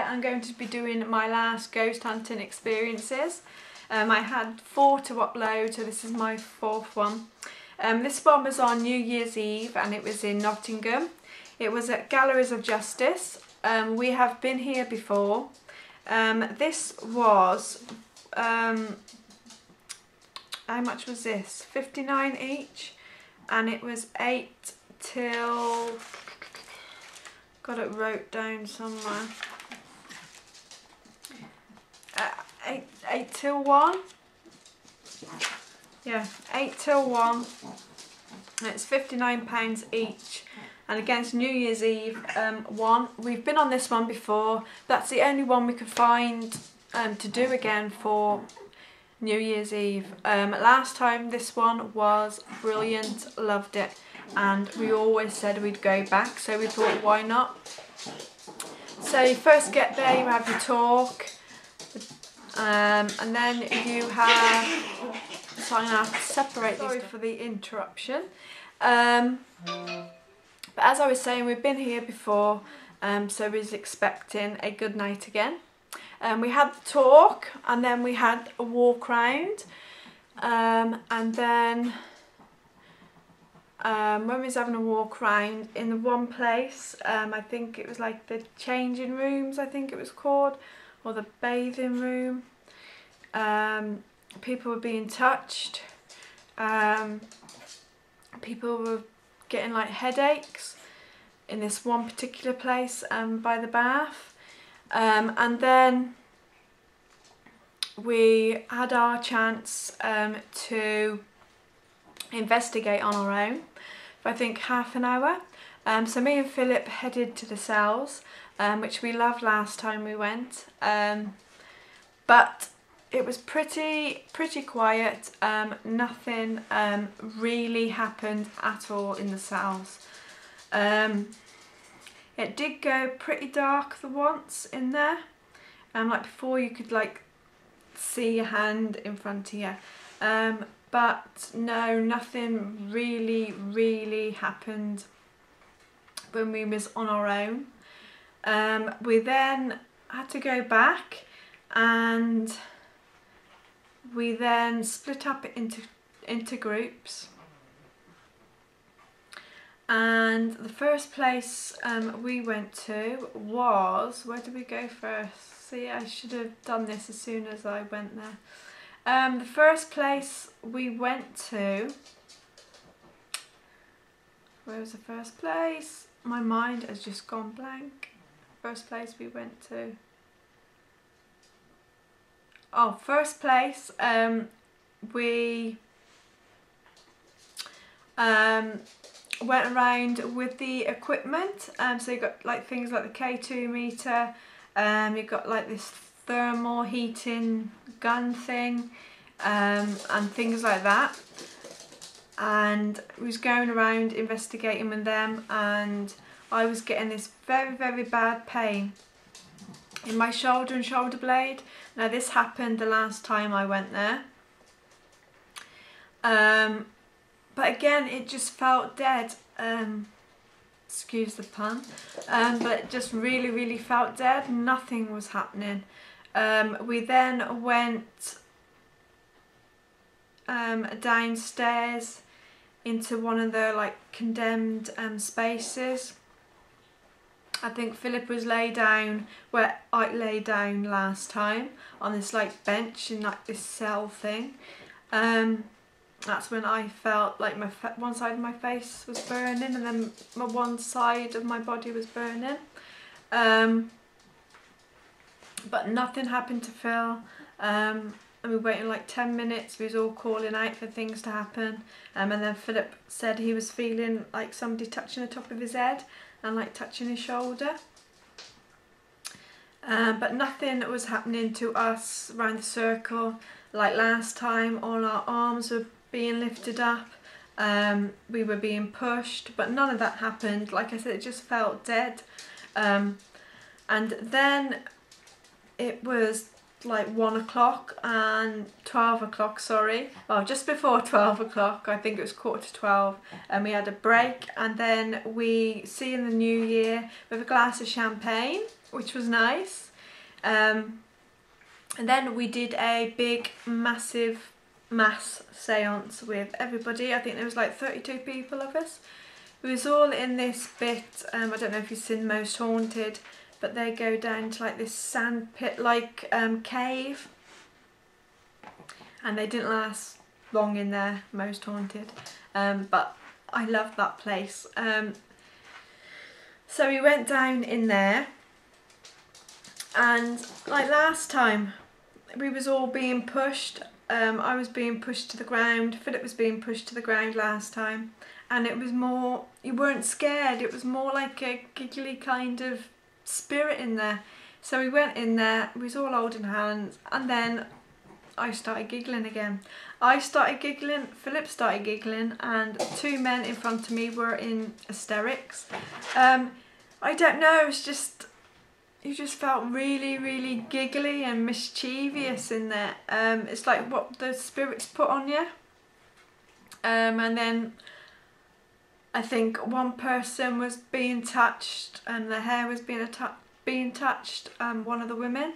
I'm going to be doing my last ghost hunting experiences. I had 4 to upload, so this is my 4th one. This one was on New Year's Eve and it was in Nottingham. It was at Galleries of Justice. We have been here before. This was, how much was this? 59 each, and it was 8 till, got it wrote down somewhere, 8 till 1, yeah, 8 till 1, and it's £59 each. And against New Year's Eve one. We've been on this one before. That's the only one we could find to do again for New Year's Eve. Last time this one was brilliant, loved it, and we always said we'd go back, so we thought why not. So you first get there, you have your talk, and then you have, so I'm going to have to separate these. Sorry for the interruption. But as I was saying, we've been here before, so we was expecting a good night again. We had the talk, and then we had a walk round, and then when we was having a walk round in the one place, I think it was like the changing rooms, I think it was called, or the bathing room. People were being touched. People were getting like headaches in this one particular place by the bath, and then we had our chance to investigate on our own for I think half an hour. So me and Philip headed to the cells, which we loved last time we went, but it was pretty quiet. Nothing really happened at all in the cells. It did go pretty dark the once in there, like before you could like see your hand in front of you, but no, nothing really happened when we was on our own. We then had to go back, and we then split up into groups, and the first place we went to was, where did we go first? See, I should have done this as soon as I went there. The first place we went to, where was the first place? My mind has just gone blank. First place we went to. Oh, first place, we went around with the equipment. So you got like things like the K2 meter, you got like this thermal heating gun thing, and things like that. And we was going around investigating with them, and I was getting this very bad pain in my shoulder and shoulder blade. Now this happened the last time I went there, but again it just felt dead, excuse the pun, but it just really felt dead. Nothing was happening. We then went downstairs into one of the like condemned spaces. I think Philip was laid down where I lay down last time, on this like bench in like this cell thing. That's when I felt like one side of my face was burning, and then one side of my body was burning. But nothing happened to Phil. And we waited like 10 minutes. We was all calling out for things to happen. And then Philip said he was feeling like somebody touching the top of his head and like touching his shoulder. But nothing was happening to us around the circle. Like last time, all our arms were being lifted up. We were being pushed, but none of that happened. Like I said, it just felt dead. And then it was like 1 o'clock and 12 o'clock, sorry. Well, just before 12 o'clock, I think it was 11:45, and we had a break, and then we see in the new year with a glass of champagne, which was nice. And then we did a big massive mass seance with everybody. I think there was like 32 people of us. We was all in this bit, I don't know if you've seen Most Haunted, but they go down to like this sand pit like cave, and they didn't last long in there, Most Haunted, but I loved that place. So we went down in there, and like last time we was all being pushed. I was being pushed to the ground, Philip was being pushed to the ground last time, and it was more, you weren't scared, it was more like a giggly kind of spirit in there. So we went in there, we was all holding hands, and then I started giggling again. I started giggling, Philip started giggling, and two men in front of me were in hysterics. I don't know, it's just, you just felt really, really giggly and mischievous in there. It's like what the spirits put on you. And then I think one person was being touched, and their hair was being touched, one of the women,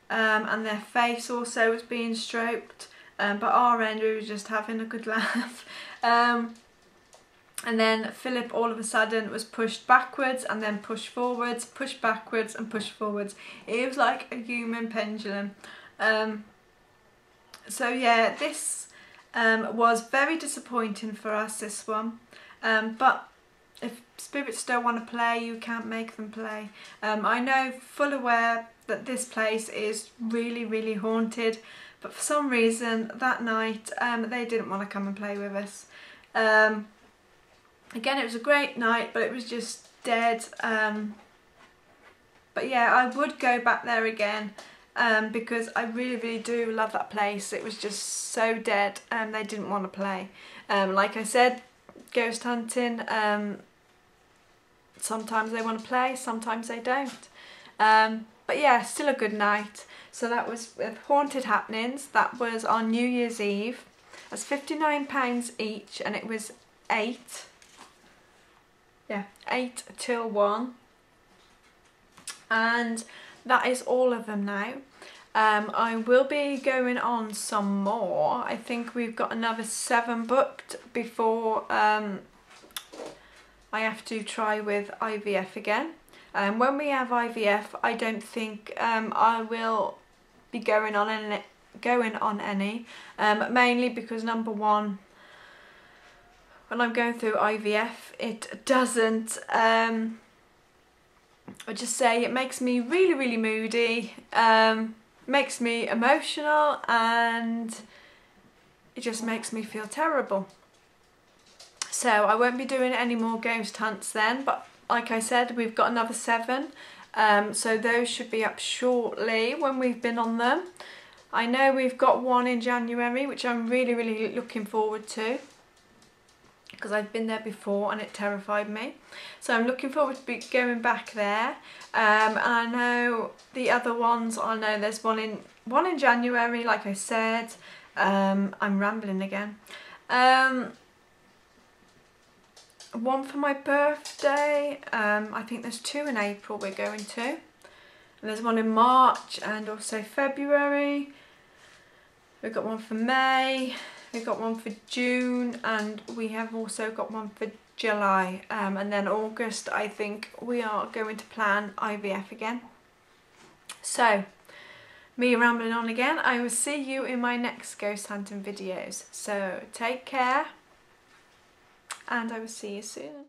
and their face also was being stroked, but our end we were just having a good laugh. And then Philip all of a sudden was pushed backwards and then pushed forwards, pushed backwards and pushed forwards. It was like a human pendulum. So yeah, this was very disappointing for us, this one. But if spirits don't want to play, you can't make them play. I know full aware that this place is really, really haunted, but for some reason that night they didn't want to come and play with us. Again, it was a great night, but it was just dead. But yeah, I would go back there again, because I really, really do love that place. It was just so dead, and they didn't want to play. Like I said, ghost hunting, sometimes they want to play, sometimes they don't. But yeah, still a good night. So that was with Haunted Happenings. That was on New Year's Eve. That's £59 each, and it was 8 till 1, and that is all of them now. I will be going on some more. I think we've got another 7 booked before I have to try with IVF again. When we have IVF, I don't think I will be going on any, mainly because number one, when I'm going through IVF, it doesn't, I just say it makes me really, really moody, makes me emotional, and it just makes me feel terrible. So I won't be doing any more ghost hunts then, but like I said, we've got another 7, so those should be up shortly when we've been on them. I know we've got one in January, which I'm really, really looking forward to, because I've been there before and it terrified me. So I'm looking forward to going back there. And I know the other ones, I know there's one in January, like I said. I'm rambling again. One for my birthday. I think there's 2 in April we're going to. And there's one in March and also February. We've got one for May. We've got one for June, and we have also got one for July, and then August I think we are going to plan IVF again. So, me rambling on again, I will see you in my next ghost hunting videos. So take care, and I will see you soon.